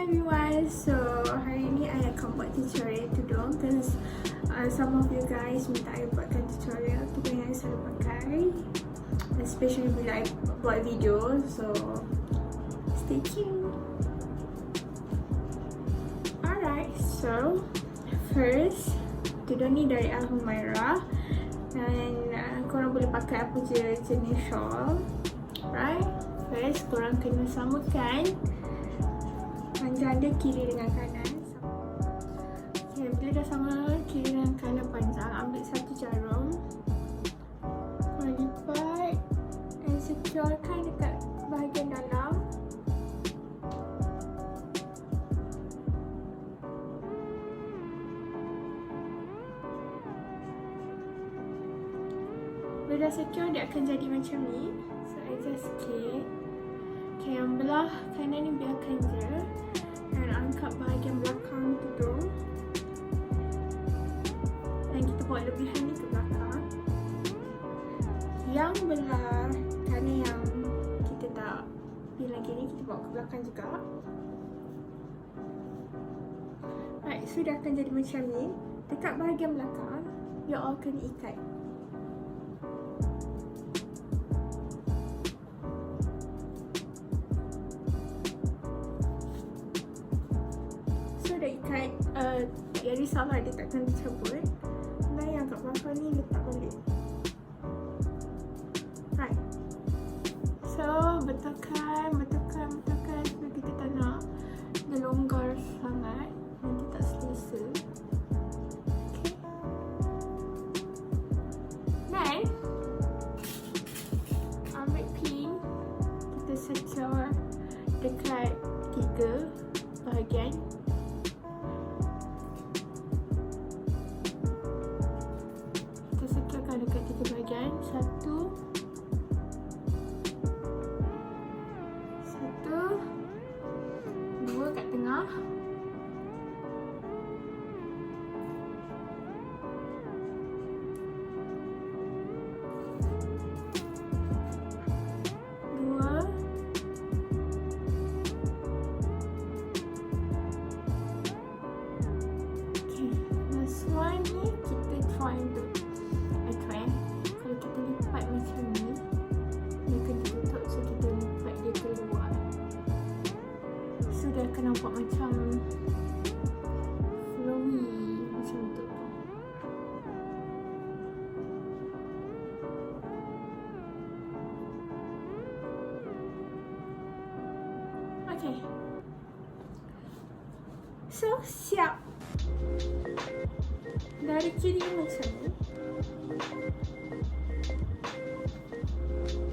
Hi everyone, so hari ni I akan buat tutorial tudung because some of you guys minta I buatkan tutorial tudung yang I selalu pakai, especially bila I buat video, so stay tuned. Alright, so first tudung ni dari Al-Humairah dan korang boleh pakai apa je jenis shawl. Right, first korang kena samakan panjang dia kiri dengan kanan. Okay, bila dah sama kiri dengan kanan panjang, ambil satu jarum, korang lipat dan securekan dekat bahagian dalam. Bila dah secure, dia akan jadi macam ni. So adjust sikit. Okay, yang belah kanan ni biarkan je dan angkat bahagian belakang tudung dan kita bawa lebihan ni ke belakang. Yang belah kanan yang kita tak pilih lagi ni, kita bawa ke belakang juga. Right, so dah akan jadi macam ni. Dekat bahagian belakang, you all kena ikat. Dah ikat, tak risaulah dia takkan tercabut. Dan yang kat belakang ni letak balik. Right, so betulkan supaya kita tak nak dia longgar sangat, nanti tak selesa. Okay, then ambil pin, kita secure dekat 3 bahagian. Dekat 3 bahagian, satu, dua kat tengah, dua, okay, last one ni kita try untuk kalau kita lipat macam ni, dia akan tutup, so kita lipat dia keluar, so dia akan nampak macam flowy macam tu. Okay, so siap. Dari kiri macam ni,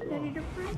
dari depan